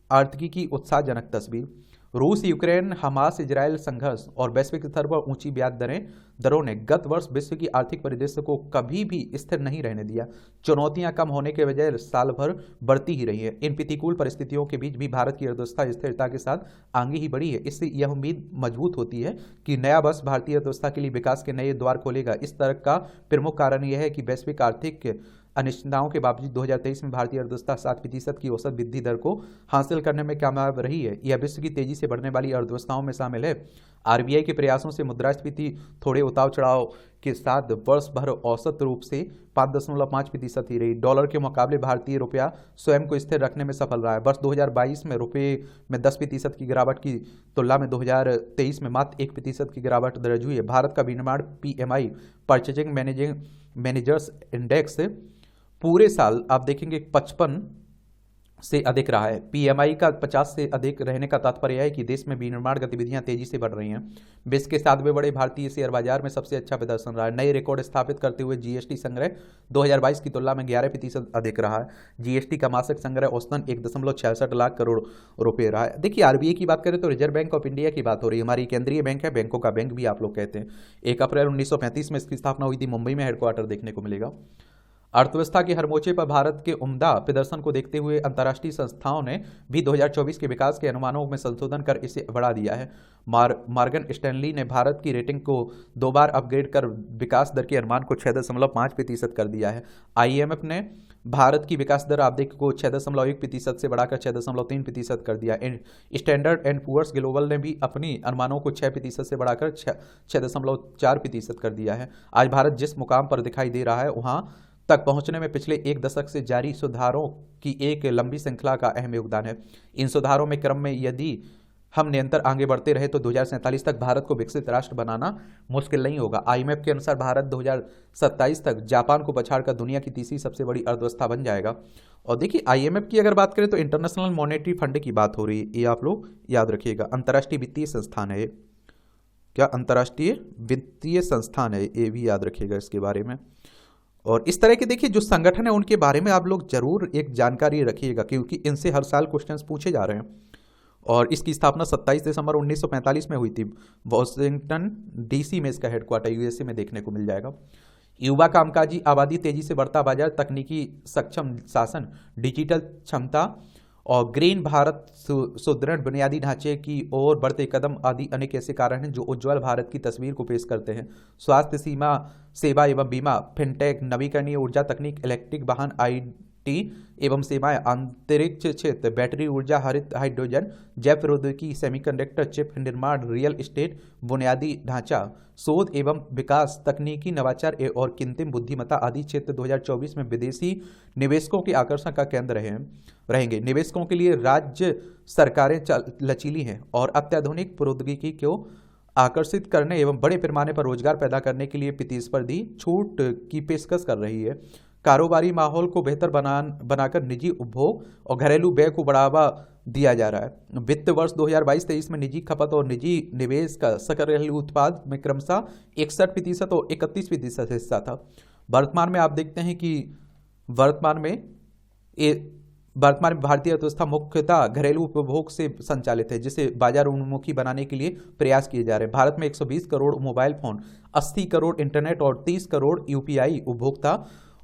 आर्थिकी की उत्साहजनक तस्वीर। रूस यूक्रेन हमास इजरायल संघर्ष और वैश्विक स्तर पर ऊंची ब्याज दरों ने गत वर्ष विश्व की आर्थिक परिदृश्य को कभी भी स्थिर नहीं रहने दिया। चुनौतियां कम होने के बजाय साल भर बढ़ती ही रही है। इन प्रतिकूल परिस्थितियों के बीच भी भारत की अर्थव्यवस्था स्थिरता के साथ आगे ही बढ़ी है। इससे यह उम्मीद मजबूत होती है कि नया वर्ष भारतीय अर्थव्यवस्था के लिए विकास के नए द्वार खोलेगा। इस तरह का प्रमुख कारण यह है कि वैश्विक आर्थिक अनिश्चितताओं के बावजूद 2023 में भारतीय अर्थव्यवस्था 7% की औसत वृद्धि दर को हासिल करने में कामयाब रही है। यह विश्व की तेजी से बढ़ने वाली अर्थव्यवस्थाओं में शामिल है। आरबीआई के प्रयासों से मुद्रास्फीति थोड़े उतार चढ़ाव के साथ वर्ष भर औसत रूप से 5.5% ही रही। डॉलर के मुकाबले भारतीय रुपया स्वयं को स्थिर रखने में सफल रहा है। वर्ष 2022 में रुपये में 10% की गिरावट की तुलना में 2023 में मात्र 1% की गिरावट दर्ज हुई है। भारत का विनिर्माण PMI परचेजिंग मैनेजर्स इंडेक्स पूरे साल आप देखेंगे 55 से अधिक रहा है। PMI का 50 से अधिक रहने का तात्पर्य है कि देश में विनिर्माण गतिविधियां तेजी से बढ़ रही हैं। विश्व के 7वें बड़े भारतीय शेयर बाजार में सबसे अच्छा प्रदर्शन रहा है। नए रिकॉर्ड स्थापित करते हुए GST संग्रह 2022 की तुलना में 11% अधिक रहा है। GST का मासिक संग्रह औसतन 1.66 लाख करोड़ रुपए रहा है। देखिए RBI की बात करें तो रिजर्व बैंक ऑफ इंडिया की बात हो रही है। हमारी केंद्रीय बैंक है, बैंकों का बैंक भी आप लोग कहते हैं। 1 अप्रैल 1935 में इसकी स्थापना हुई थी। मुंबई में हेडक्वार्टर देखने को मिलेगा। अर्थव्यवस्था के हर मोर्चे पर भारत के उम्दा प्रदर्शन को देखते हुए अंतर्राष्ट्रीय संस्थाओं ने भी 2024 के विकास के अनुमानों में संशोधन कर इसे बढ़ा दिया है। मॉर्गन स्टैनली ने भारत की रेटिंग को 2 बार अपग्रेड कर विकास दर के अनुमान को 6.5% कर दिया है। IMF ने भारत की विकास दर आप देखो 6.1% से बढ़ाकर 6.3% कर दिया। स्टैंडर्ड एंड पुअर्स ग्लोबल ने भी अपनी अनुमानों को 6% से बढ़ाकर 6.4% कर दिया है। आज भारत जिस मुकाम पर दिखाई दे रहा है वहां तक पहुंचने में पिछले 1 दशक से जारी सुधारों की एक लंबी श्रृंखला का अहम योगदान है। इन सुधारों में क्रम में यदि हम निरंतर आगे बढ़ते रहे तो 2047 तक भारत को विकसित राष्ट्र बनाना मुश्किल नहीं होगा। IMF के अनुसार भारत 2027 तक जापान को पछाड़कर दुनिया की तीसरी सबसे बड़ी अर्थव्यवस्था बन जाएगा। और देखिए IMF की अगर बात करें तो इंटरनेशनल मॉनेटरी फंड की बात हो रही है, ये आप लोग याद रखिएगा। अंतर्राष्ट्रीय वित्तीय संस्थान है, क्या अंतर्राष्ट्रीय वित्तीय संस्थान है, ये भी याद रखिएगा इसके बारे में। और इस तरह के देखिए जो संगठन है उनके बारे में आप लोग जरूर एक जानकारी रखिएगा, क्योंकि इनसे हर साल क्वेश्चंस पूछे जा रहे हैं। और इसकी स्थापना 27 दिसंबर 1945 में हुई थी। वॉशिंगटन DC में इसका हेडक्वार्टर USA में देखने को मिल जाएगा। युवा कामकाजी आबादी, तेजी से बढ़ता बाजार, तकनीकी सक्षम शासन, डिजिटल क्षमता और ग्रीन भारत, सुदृढ़ बुनियादी ढांचे की ओर बढ़ते कदम आदि अनेक ऐसे कारण हैं जो उज्ज्वल भारत की तस्वीर को पेश करते हैं। स्वास्थ्य सीमा सेवा एवं बीमा, फिनटेक, नवीकरणीय ऊर्जा तकनीक, इलेक्ट्रिक वाहन, आईटी एवं सेवाएं, अंतरिक्ष क्षेत्र, बैटरी ऊर्जा, हरित हाइड्रोजन, जैव प्रौद्योगिकी, सेमीकंडक्टर चिप निर्माण, रियल एस्टेट, बुनियादी ढांचा, शोध एवं विकास, तकनीकी नवाचार और कृत्रिम बुद्धिमत्ता आदि क्षेत्र 2024 में विदेशी निवेशकों के आकर्षण का केंद्र रहेंगे। निवेशकों के लिए राज्य सरकारें लचीली हैं और अत्याधुनिक प्रौद्योगिकी को आकर्षित करने एवं बड़े पैमाने पर रोजगार पैदा करने के लिए प्रतिस्पर्धी छूट की पेशकश कर रही है। कारोबारी माहौल को बेहतर बनाकर निजी उपभोग और घरेलू व्यय को बढ़ावा दिया जा रहा है। वित्त वर्ष 2022-23 में निजी खपत और निजी निवेश का सकल घरेलू उत्पाद में क्रमशः 61% और 31% हिस्सा था। वर्तमान में आप देखते हैं कि वर्तमान में भारतीय अर्थव्यवस्था मुख्यतः घरेलू उपभोग से संचालित है, जिसे बाजार उन्मुखी बनाने के लिए प्रयास किए जा रहे हैं। भारत में 120 crore mobile phone, 80 crore internet और 30 करोड़ यूपीआई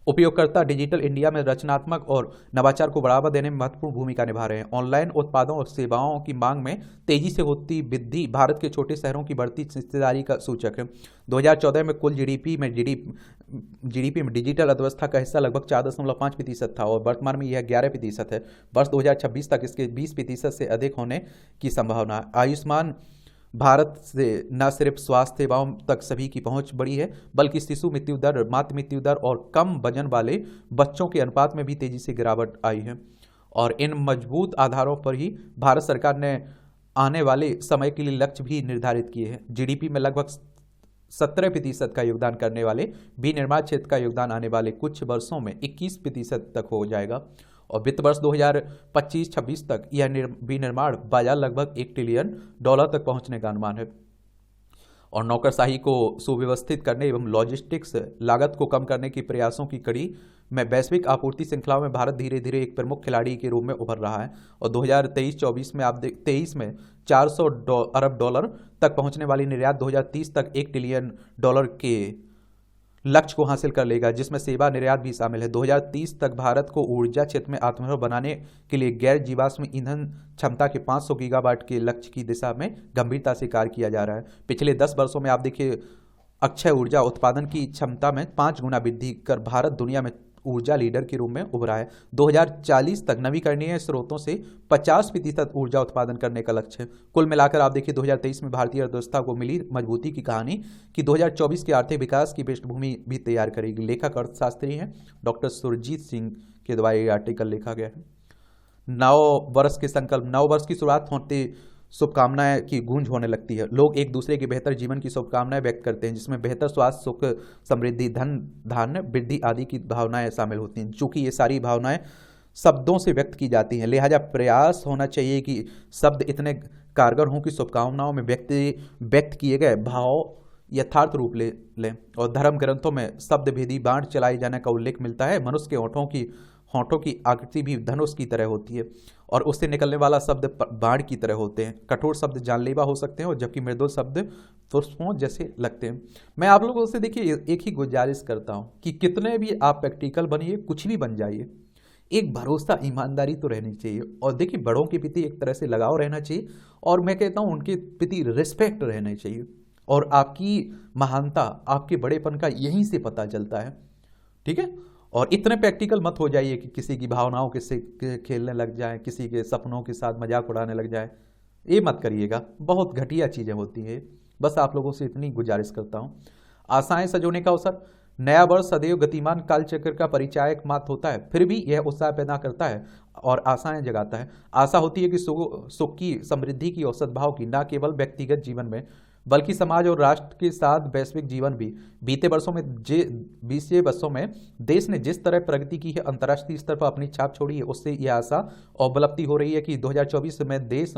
उपयोगकर्ता डिजिटल इंडिया में रचनात्मक और नवाचार को बढ़ावा देने में महत्वपूर्ण भूमिका निभा रहे हैं। ऑनलाइन उत्पादों और सेवाओं की मांग में तेजी से होती वृद्धि भारत के छोटे शहरों की बढ़ती हिस्सेदारी का सूचक है। 2014 में कुल जीडीपी में डिजिटल अर्थव्यवस्था का हिस्सा लगभग 4.5% था और वर्तमान में यह 11% है। वर्ष 2026 तक इसके 20% से अधिक होने की संभावना है। आयुष्मान भारत से न सिर्फ स्वास्थ्य सेवाओं तक सभी की पहुंच बढ़ी है, बल्कि शिशु मृत्यु दर, मातृ मृत्यु दर और कम वजन वाले बच्चों के अनुपात में भी तेजी से गिरावट आई है। और इन मजबूत आधारों पर ही भारत सरकार ने आने वाले समय के लिए लक्ष्य भी निर्धारित किए हैं। जीडीपी में लगभग 17% का योगदान करने वाले विनिर्माण क्षेत्र का योगदान आने वाले कुछ वर्षों में 21% तक हो जाएगा और वित्त वर्ष 2025-26 तक यह विनिर्माण बाजार लगभग $1 ट्रिलियन तक पहुंचने का अनुमान है। और नौकरशाही को सुव्यवस्थित करने एवं लॉजिस्टिक्स लागत को कम करने के प्रयासों की कड़ी में वैश्विक आपूर्ति श्रृंखला में भारत धीरे धीरे एक प्रमुख खिलाड़ी के रूप में उभर रहा है और 2023-24 में 400 अरब डॉलर तक पहुंचने वाली निर्यात 2030 तक $1 ट्रिलियन के लक्ष्य को हासिल कर लेगा, जिसमें सेवा निर्यात भी शामिल है। 2030 तक भारत को ऊर्जा क्षेत्र में आत्मनिर्भर बनाने के लिए गैर जीवाश्म ईंधन क्षमता के 500 गीगावाट के लक्ष्य की दिशा में गंभीरता से कार्य किया जा रहा है। पिछले 10 वर्षों में आप देखिए अक्षय ऊर्जा उत्पादन की क्षमता में 5 गुना वृद्धि कर भारत दुनिया में ऊर्जा लीडर के रूप में उभरा है। 2040 तक नवीकरणीय स्रोतों से 50% ऊर्जा उत्पादन करने का लक्ष्य है। कुल मिलाकर आप देखिए 2023 में भारतीय अर्थव्यवस्था को मिली मजबूती की कहानी कि 2024 के आर्थिक विकास की पृष्ठभूमि भी तैयार करेगी। लेखक अर्थशास्त्री हैं डॉक्टर सुरजीत सिंह के द्वारा ये आर्टिकल लिखा गया है। नव वर्ष के संकल्प, नव वर्ष की शुरुआत होते शुभकामनाएं की गूंज होने लगती है। लोग एक दूसरे के बेहतर जीवन की शुभकामनाएं व्यक्त करते हैं, जिसमें बेहतर स्वास्थ्य, सुख, समृद्धि, धन धान्य वृद्धि आदि की भावनाएं शामिल होती हैं। चूंकि ये सारी भावनाएं शब्दों से व्यक्त की जाती हैं, लिहाजा प्रयास होना चाहिए कि शब्द इतने कारगर हों कि शुभकामनाओं में व्यक्त किए गए भाव यथार्थ रूप ले लें। और धर्म ग्रंथों में शब्द भेदी बाण चलाए जाने का उल्लेख मिलता है। मनुष्य के होठों की आकृति भी धनुष की तरह होती है और उससे निकलने वाला शब्द बाण की तरह होते हैं। कठोर शब्द जानलेवा हो सकते हैं और जबकि मृदुल शब्द पुष्पों जैसे लगते हैं। मैं आप लोगों से देखिए एक ही गुजारिश करता हूं कि कितने भी आप प्रैक्टिकल बनिए, कुछ भी बन जाइए, एक भरोसा, ईमानदारी तो रहनी चाहिए। और देखिए बड़ों के प्रति एक तरह से लगाव रहना चाहिए और मैं कहता हूं उनके प्रति रिस्पेक्ट रहना चाहिए। और आपकी महानता, आपके बड़ेपन का यहीं से पता चलता है, ठीक है। और इतने प्रैक्टिकल मत हो जाइए कि किसी की भावनाओं के से खेलने लग जाए, किसी के सपनों के साथ मजाक उड़ाने लग जाए। ये मत करिएगा, बहुत घटिया चीज़ें होती हैं। बस आप लोगों से इतनी गुजारिश करता हूँ। आशाएं सजोने का अवसर, नया वर्ष सदैव गतिमान कालचक्र का परिचायक मात्र होता है, फिर भी यह उत्साह पैदा करता है और आशाएं जगाता है। आशा होती है कि सुख की, समृद्धि की और सद्भाव की, न केवल व्यक्तिगत जीवन में बल्कि समाज और राष्ट्र के साथ वैश्विक जीवन भी। बीते वर्षों में 20 वर्षों में देश ने जिस तरह प्रगति की है, अंतर्राष्ट्रीय स्तर पर अपनी छाप छोड़ी है, उससे यह आशा और उपलब्धि हो रही है कि 2024 में देश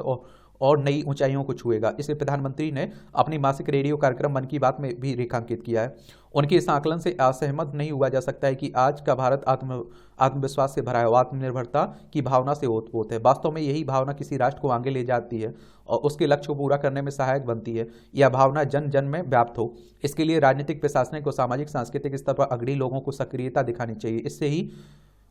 और नई ऊंचाइयों को छुएगा। इसे प्रधानमंत्री ने अपनी मासिक रेडियो कार्यक्रम मन की बात में भी रेखांकित किया है। उनके इस आकलन से असहमत नहीं हुआ जा सकता है कि आज का भारत आत्मविश्वास से भरा है, आत्मनिर्भरता की भावना से ओतप्रोत है। वास्तव में यही भावना किसी राष्ट्र को आगे ले जाती है और उसके लक्ष्य को पूरा करने में सहायक बनती है। यह भावना जन जन में व्याप्त हो, इसके लिए राजनीतिक, प्रशासनिक और सामाजिक सांस्कृतिक स्तर पर अग्रणी लोगों को सक्रियता दिखानी चाहिए। इससे ही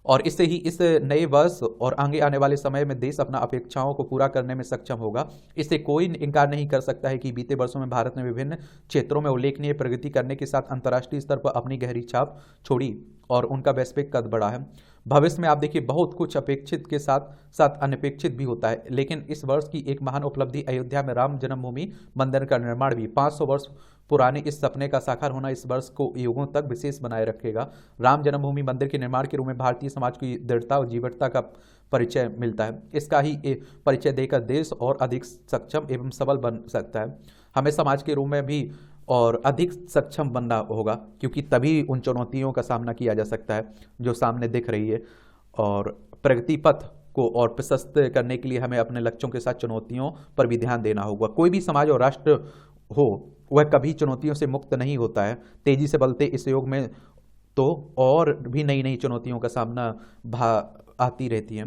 और इससे ही इस नए वर्ष और आगे आने वाले समय में देश अपना अपेक्षाओं को पूरा करने में सक्षम होगा। इससे कोई इनकार नहीं कर सकता है कि बीते वर्षों में भारत ने विभिन्न क्षेत्रों में उल्लेखनीय प्रगति करने के साथ अंतर्राष्ट्रीय स्तर पर अपनी गहरी छाप छोड़ी और उनका वैश्विक कद बढ़ा है। भविष्य में आप देखिए बहुत कुछ अपेक्षित के साथ साथ अनपेक्षित भी होता है, लेकिन इस वर्ष की एक महान उपलब्धि अयोध्या में राम जन्मभूमि मंदिर का निर्माण भी 500 वर्ष पुराने इस सपने का साकार होना इस वर्ष को युगों तक विशेष बनाए रखेगा। राम जन्मभूमि मंदिर के निर्माण के रूप में भारतीय समाज की दृढ़ता और जीवटता का परिचय मिलता है। इसका ही परिचय देकर देश और अधिक सक्षम एवं सबल बन सकता है। हमें समाज के रूप में भी और अधिक सक्षम बनना होगा, क्योंकि तभी उन चुनौतियों का सामना किया जा सकता है जो सामने दिख रही है। और प्रगति पथ को और प्रशस्त करने के लिए हमें अपने लक्ष्यों के साथ चुनौतियों पर भी ध्यान देना होगा। कोई भी समाज और राष्ट्र हो वह कभी चुनौतियों से मुक्त नहीं होता है। तेजी से बदलते इस युग में तो और भी नई नई चुनौतियों का सामना आती रहती हैं,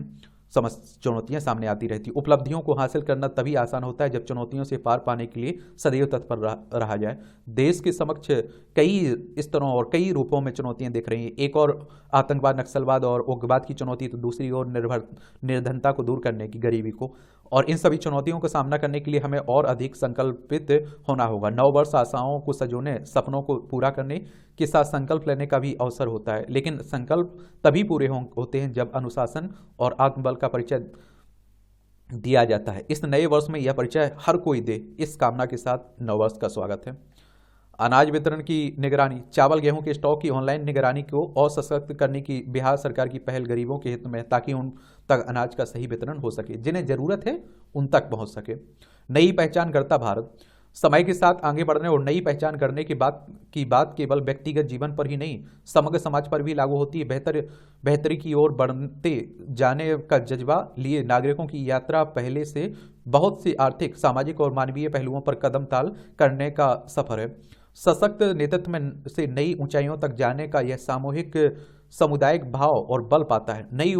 चुनौतियां सामने आती रहती। उपलब्धियों को हासिल करना तभी आसान होता है जब चुनौतियों से पार पाने के लिए सदैव तत्पर रहा जाए। देश के समक्ष कई स्तरों और कई रूपों में चुनौतियां दिख रही हैं। एक और आतंकवाद, नक्सलवाद और उग्रवाद की चुनौती, तो दूसरी ओर निर्धनता को दूर करने की, गरीबी को। और इन सभी चुनौतियों का सामना करने के लिए हमें और अधिक संकल्पित होना होगा। नव वर्ष आशाओं को सजोने, सपनों को पूरा करने के साथ संकल्प लेने का भी अवसर होता है, लेकिन संकल्प तभी पूरे होते हैं जब अनुशासन और आत्मबल का परिचय दिया जाता है। इस नए वर्ष में यह परिचय हर कोई दे, इस कामना के साथ नववर्ष का स्वागत है। अनाज वितरण की निगरानी, चावल गेहूं के स्टॉक की ऑनलाइन निगरानी को और सशक्त करने की बिहार सरकार की पहल गरीबों के हित में, ताकि उन तक अनाज का सही वितरण हो सके, जिन्हें जरूरत है उन तक पहुंच सके। नई पहचान करता भारत, समय के साथ आगे बढ़ने और नई पहचान करने की बात केवल व्यक्तिगत जीवन पर ही नहीं, समग्र समाज पर भी लागू होती है। बेहतरी की ओर बढ़ते जाने का जज्बा लिए नागरिकों की यात्रा पहले से बहुत सी आर्थिक, सामाजिक और मानवीय पहलुओं पर कदम ताल करने का सफर है। सशक्त नेतृत्व में से नई ऊंचाइयों तक जाने का यह सामूहिक सामुदायिक भाव और बल पाता है। नई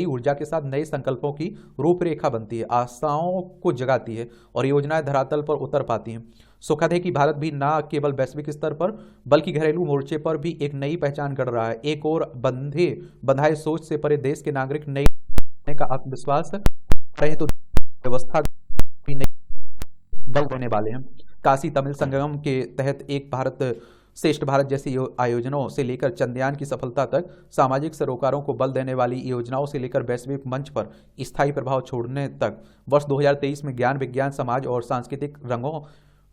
ऊर्जा के साथ नए संकल्पों की रूपरेखा बनती है, आशाओं को जगाती है और योजनाएं धरातल पर उतर पाती हैं। सुखद है कि भारत भी न केवल वैश्विक स्तर पर बल्कि घरेलू मोर्चे पर भी एक नई पहचान गढ़ रहा है। एक और बंधाए सोच से परे देश के नागरिक नई का आत्मविश्वास रहे तो व्यवस्था भी नई बल देने वाले हैं। काशी तमिल संगम के तहत एक भारत श्रेष्ठ भारत जैसी आयोजनों से लेकर चंद्रयान की सफलता तक, सामाजिक सरोकारों को बल देने वाली योजनाओं से लेकर वैश्विक मंच पर स्थायी प्रभाव छोड़ने तक, वर्ष 2023 में ज्ञान, विज्ञान, समाज और सांस्कृतिक रंगों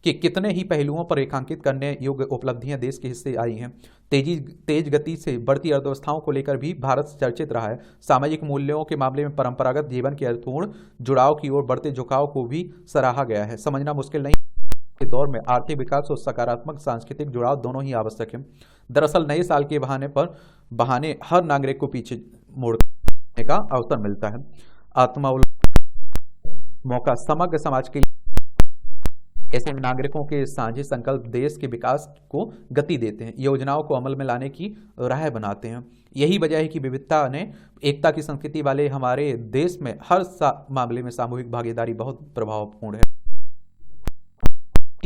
के कितने ही पहलुओं पर रेखांकित करने योग्य उपलब्धियां देश के हिस्से आई हैं। तेज गति से बढ़ती अर्थव्यवस्थाओं को लेकर भी भारत चर्चित रहा है। सामाजिक मूल्यों के मामले में परंपरागत जीवन के अर्थपूर्ण जुड़ाव की ओर बढ़ते झुकाव को भी सराहा गया है। समझना मुश्किल नहीं के दौर में आर्थिक विकास और सकारात्मक सांस्कृतिक जुड़ाव दोनों ही आवश्यक है। दरअसल नए साल के बहाने हर नागरिक को पीछे मोड़ने का अवसर मिलता है। मौका समग्र समाज के लिए, ऐसे नागरिकों के साझे संकल्प देश के विकास को गति देते हैं, योजनाओं को अमल में लाने की राह बनाते हैं। यही वजह है कि विविधता ने एकता की संस्कृति वाले हमारे देश में हर मामले में सामूहिक भागीदारी बहुत प्रभावपूर्ण है।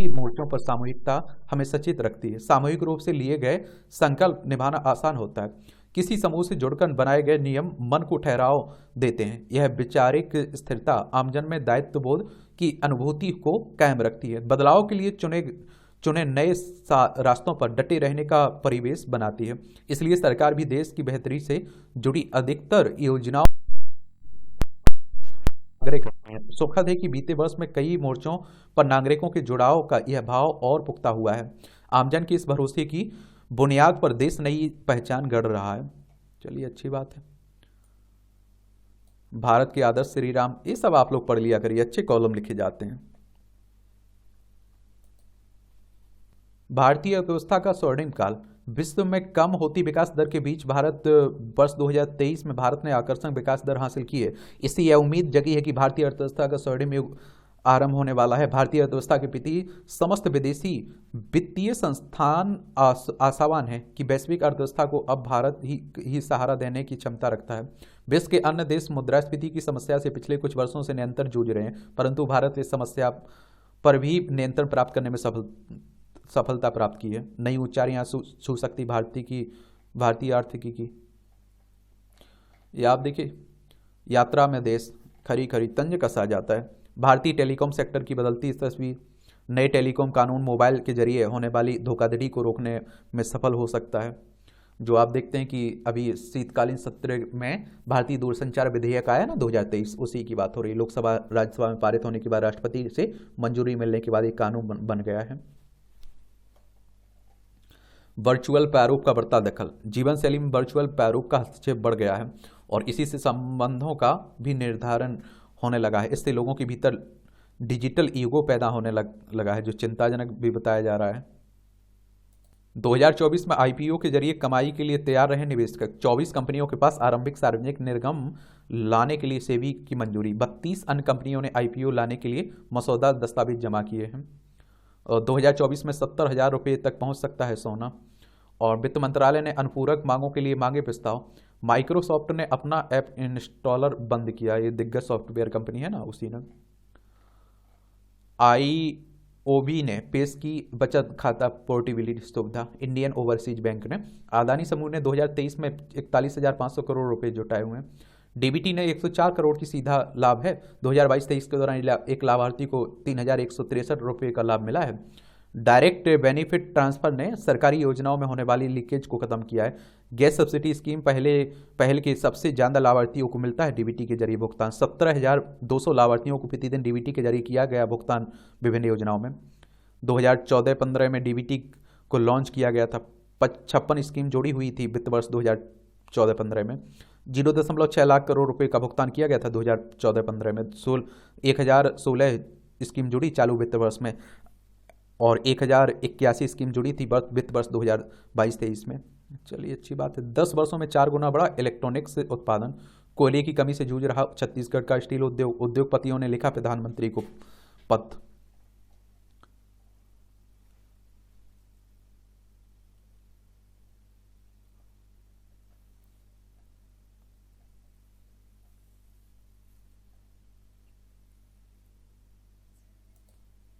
मोर्चों पर सामूहिकता हमें सचेत रखती है। सामूहिक रूप से लिए गए संकल्प निभाना आसान होता है। किसी समूह से जुड़कर बनाए गए नियम मन को ठहराव देते हैं। यह वैचारिक स्थिरता आमजन में दायित्व बोध की अनुभूति को कायम रखती है। बदलाव के लिए चुने नए रास्तों पर डटे रहने का परिवेश बनाती है। इसलिए सरकार भी देश की बेहतरी से जुड़ी अधिकतर योजनाओं सुखद है कि बीते वर्ष में कई मोर्चों पर नागरिकों के जुड़ाव का यह भाव और पुख्ता हुआ है। आमजन के इस भरोसे की बुनियाद पर देश नई पहचान गढ़ रहा है। चलिए, अच्छी बात है। भारत के आदर्श श्री राम, ये सब आप लोग पढ़ लिया करिए, अच्छे कॉलम लिखे जाते हैं। भारतीय अर्थव्यवस्था का स्वर्णिम काल, विश्व में कम होती विकास दर के बीच भारत वर्ष 2023 में भारत ने आकर्षक विकास दर हासिल की है। इससे यह उम्मीद जगी है कि भारतीय अर्थव्यवस्था का स्वर्णिम युग आरंभ होने वाला है। भारतीय अर्थव्यवस्था के प्रति समस्त विदेशी वित्तीय संस्थान आशावान है कि वैश्विक अर्थव्यवस्था को अब भारत ही सहारा देने की क्षमता रखता है। विश्व के अन्य देश मुद्रास्फीति की समस्या से पिछले कुछ वर्षों से निरंतर जूझ रहे हैं, परंतु भारत इस समस्या पर भी नियंत्रण प्राप्त करने में सफलता प्राप्त की है। नई ऊंचाइयां छू सकती भारतीय आर्थिकी की। ये आप देखिए, यात्रा में देश, खरी खरी तंज कसा जाता है। भारतीय टेलीकॉम सेक्टर की बदलती इस तस्वीर। नए टेलीकॉम कानून मोबाइल के जरिए होने वाली धोखाधड़ी को रोकने में सफल हो सकता है। जो आप देखते हैं कि अभी शीतकालीन सत्र में भारतीय दूरसंचार विधेयक आया ना 2023, उसी की बात हो रही है। लोकसभा राज्यसभा में पारित होने के बाद राष्ट्रपति से मंजूरी मिलने के बाद एक कानून बन गया है। वर्चुअल प्रारूप का बढ़ता दखल। जीवन शैली में वर्चुअल प्रारूप का हस्तक्षेप बढ़ गया है और इसी से संबंधों का भी निर्धारण होने लगा है। इससे लोगों के भीतर डिजिटल ईगो पैदा होने लगा है, जो चिंताजनक भी बताया जा रहा है। 2024 में आईपीओ के जरिए कमाई के लिए तैयार रहे निवेशक। 24 कंपनियों के पास आरंभिक सार्वजनिक निर्गम लाने के लिए सेबी की मंजूरी। 32 अन्य कंपनियों ने आईपीओ लाने के लिए मसौदा दस्तावेज जमा किए हैं। और 2024 में 70,000 रुपये तक पहुंच सकता है सोना। और वित्त मंत्रालय ने अनुपूरक मांगों के लिए मांगे प्रस्ताव। माइक्रोसॉफ्ट ने अपना ऐप इंस्टॉलर बंद किया। ये दिग्गज सॉफ्टवेयर कंपनी है ना, उसी ने। आईओबी ने पेश की बचत खाता पोर्टेबिलिटी सुविधा। इंडियन ओवरसीज बैंक ने। अदानी समूह ने 2023 में 41,500 करोड़ रुपए जुटाए हुए हैं। डीबीटी ने 104 करोड़ की सीधा लाभ है। 2022-23 के दौरान एक लाभार्थी को 3,163 रुपये का लाभ मिला है। डायरेक्ट बेनिफिट ट्रांसफर ने सरकारी योजनाओं में होने वाली लीकेज को खत्म किया है। गैस सब्सिडी स्कीम पहल के सबसे ज्यादा लाभार्थियों को मिलता है डीबीटी के जरिए भुगतान। 17,200 लाभार्थियों को प्रतिदिन डीबीटी के जरिए किया गया भुगतान विभिन्न योजनाओं में। 2014-15 में डीबीटी को लॉन्च किया गया था। 56 स्कीम जोड़ी हुई थी वित्त वर्ष 2014-15 में। 0.6 लाख करोड़ रुपए का भुगतान किया गया था 2014-15 में। 1,016 स्कीम जुड़ी चालू वित्त वर्ष में और 1,081 स्कीम जुड़ी थी वित्त वर्ष 2022-23 में। चलिए, अच्छी बात है। 10 वर्षों में 4 गुना बढ़ा इलेक्ट्रॉनिक्स उत्पादन। कोयले की कमी से जूझ रहा छत्तीसगढ़ का स्टील उद्योग। उद्योगपतियों ने लिखा प्रधानमंत्री को पत्र।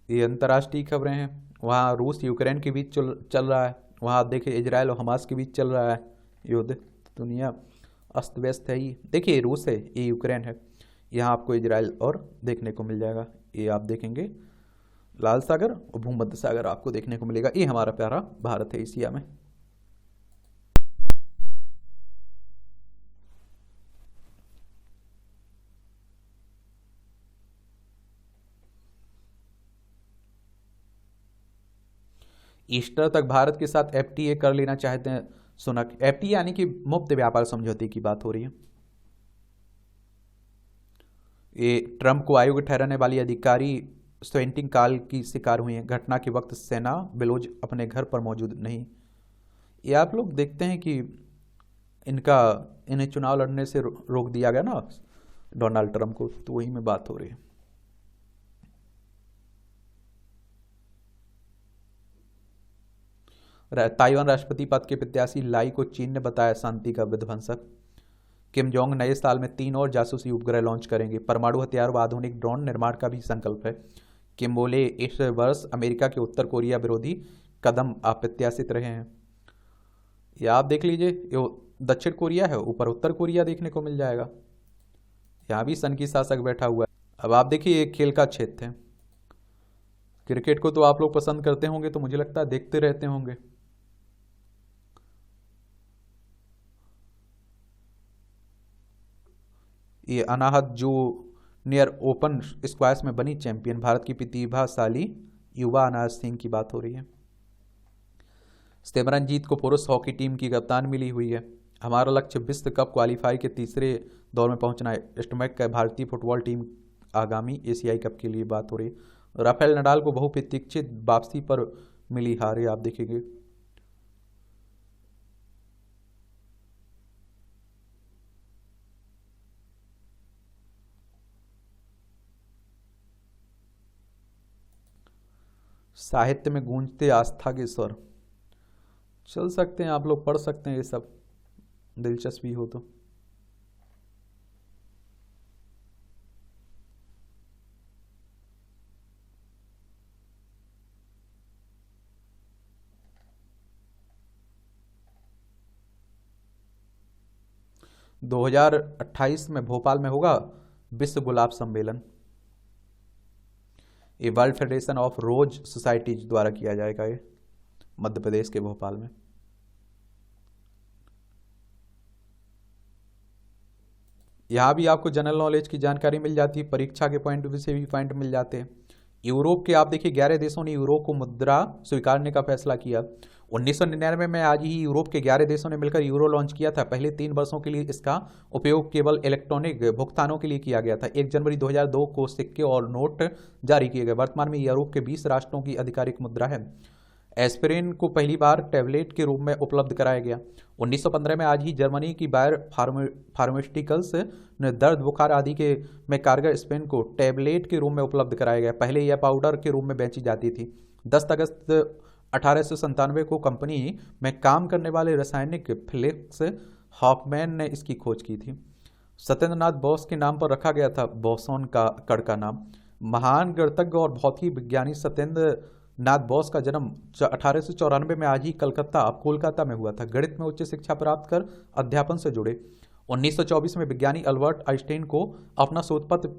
ये अंतर्राष्ट्रीय खबरें हैं। वहाँ रूस यूक्रेन के बीच चल रहा है। वहाँ आप देखिए इजराइल और हमास के बीच चल रहा है युद्ध। दुनिया अस्त व्यस्त है ही। देखिए, रूस है, ये यूक्रेन है। यहाँ आपको इजराइल और देखने को मिल जाएगा। ये आप देखेंगे लाल सागर और भूमध्य सागर आपको देखने को मिलेगा। ये हमारा प्यारा भारत है एशिया में। ईस्टर तक भारत के साथ एफटीए कर लेना चाहते हैं सुनक। एफटीए यानी कि मुक्त व्यापार समझौते की बात हो रही है। ये ट्रंप को आयोग ठहराने वाली अधिकारी स्वेंटिंग काल की शिकार हुई हैं। घटना के वक्त सेना बेलोज अपने घर पर मौजूद नहीं। ये आप लोग देखते हैं कि इनका इन्हें चुनाव लड़ने से रोक दिया गया ना डोनाल्ड ट्रंप को, तो वही में बात हो रही है। ताइवान राष्ट्रपति पद के प्रत्याशी लाई को चीन ने बताया शांति का विध्वंसक। किम जोंग नए साल में 3 और जासूसी उपग्रह लॉन्च करेंगे। परमाणु हथियार व आधुनिक ड्रोन निर्माण का भी संकल्प है। किम बोले, इस वर्ष अमेरिका के उत्तर कोरिया विरोधी कदम अप्रत्याशित रहे हैं। या आप देख लीजिए, ये दक्षिण कोरिया है, ऊपर उत्तर कोरिया देखने को मिल जाएगा। यहाँ भी सन की शासक बैठा हुआ है। अब आप देखिए, एक खेल का क्षेत्र है। क्रिकेट को तो आप लोग पसंद करते होंगे, तो मुझे लगता है देखते रहते होंगे। ये अनाहत जूनियर ओपन स्क्वैश में बनी चैंपियन। भारत की प्रतिभाशाली युवा अनाहत सिंह की बात हो रही है। सिमरनजीत को पुरुष हॉकी टीम की कप्तान मिली हुई है। हमारा लक्ष्य विश्व कप क्वालिफाई के तीसरे दौर में पहुंचना है। स्टमैक का भारतीय फुटबॉल टीम आगामी एशियाई कप के लिए बात हो रही है। राफेल नडाल को बहुप्रतीक्षित वापसी पर मिली हार। आप देखेंगे साहित्य में गूंजते आस्था के स्वर। चल सकते हैं, आप लोग पढ़ सकते हैं ये सब, दिलचस्पी हो तो। 2028 में भोपाल में होगा विश्व गुलाब सम्मेलन। ये world federation of rose societies द्वारा किया जाएगा, ये मध्य प्रदेश के भोपाल में। यहाँ भी आपको जनरल नॉलेज की जानकारी मिल जाती है, परीक्षा के पॉइंट से भी पॉइंट मिल जाते हैं। यूरोप के आप देखिए 11 देशों ने यूरो को मुद्रा स्वीकारने का फैसला किया। 1999 में आज ही यूरोप के 11 देशों ने मिलकर यूरो लॉन्च किया था। पहले 3 वर्षों के लिए इसका उपयोग केवल इलेक्ट्रॉनिक भुगतानों के लिए किया गया था। 1 जनवरी 2002 को सिक्के और नोट जारी किए गए। वर्तमान में यूरोप के 20 राष्ट्रों की आधिकारिक मुद्रा है। एस्पिरिन को पहली बार टैबलेट के रूप में उपलब्ध कराया गया। 1915 में आज ही जर्मनी की बायर फार्मास्यूटिकल्स ने दर्द बुखार आदि के में कारगर एस्पिरिन को टैबलेट के रूप में उपलब्ध कराया गया। पहले यह पाउडर के रूप में बेची जाती थी। 10 अगस्त 1897 को कंपनी में काम करने वाले रासायनिक फेलिक्स हॉफमैन ने इसकी खोज की थी। सत्येंद्रनाथ बोस के नाम पर रखा गया था बोसोन का कण का नाम। महान गणितज्ञ और भौतिकी विज्ञानी सत्येंद्र नाथ बोस का जन्म 1894 में आज ही कोलकाता में हुआ था। गणित में उच्च शिक्षा प्राप्त कर अध्यापन से जुड़े। 1924 में विज्ञानी अल्बर्ट आइंस्टाइन को अपना शोधपत्र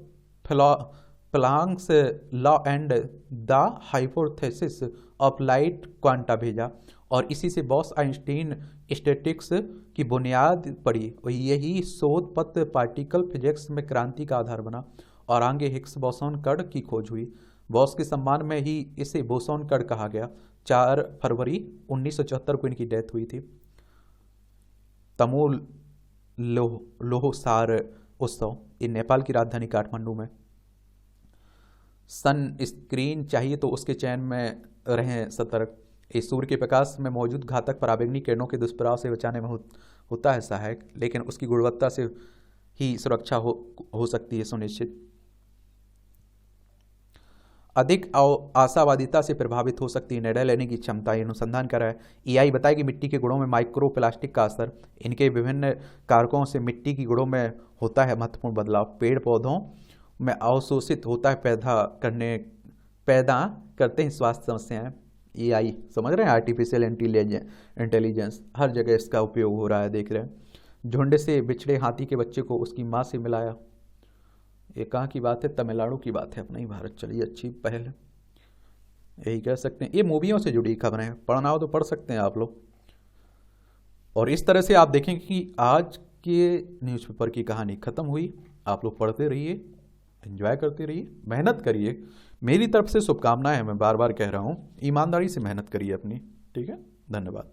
Planck's law and the hypothesis of light quanta भेजा और इसी से बॉस आइंस्टाइन स्टैटिस्टिक्स की बुनियाद पड़ी। यही शोध पत्र पार्टिकल फिजिक्स में क्रांति का आधार बना और आगे हिग्स बोसोन कण की खोज हुई। बॉस के सम्मान में ही इसे बोसोन कण कहा गया। 4 फरवरी 1974 को इनकी डेथ हुई थी। तमोल लोहसार उत्सव, ये नेपाल की राजधानी काठमांडू में। सन स्क्रीन चाहिए तो उसके चयन में रहें सतर्क। इस सूर्य के प्रकाश में मौजूद घातक पराबैंगनी किरणों के दुष्प्रभाव से बचाने में होता है सहायक, लेकिन उसकी गुणवत्ता से ही सुरक्षा हो सकती है सुनिश्चित। अधिक आशावादिता से प्रभावित हो सकती है निर्णय लेने की क्षमता, अनुसंधान कर रहा है। EI बताएगी मिट्टी के गुणों में माइक्रो प्लास्टिक का असर। इनके विभिन्न कारकों से मिट्टी की गुणों में होता है महत्वपूर्ण बदलाव। पेड़ पौधों में अवशोषित होता है, पैदा करते हैं स्वास्थ्य समस्याएं। EI समझ रहे हैं, आर्टिफिशियल इंटेलिजेंस, हर जगह इसका उपयोग हो रहा है, देख रहे हैं। झुंड से बिछड़े हाथी के बच्चे को उसकी माँ से मिलाया। ये कहाँ की बात है? तमिलनाडु की बात है, अपना ही भारत। चलिए, अच्छी पहल है, यही कह सकते हैं। ये मूवियों से जुड़ी खबरें हैं, पढ़ना हो तो पढ़ सकते हैं आप लोग। और इस तरह से आप देखेंगे कि आज के न्यूज़पेपर की कहानी खत्म हुई। आप लोग पढ़ते रहिए, एंजॉय करते रहिए, मेहनत करिए। मेरी तरफ से शुभकामनाएं हैं, मैं बार बार कह रहा हूँ, ईमानदारी से मेहनत करिए अपनी। ठीक है, धन्यवाद।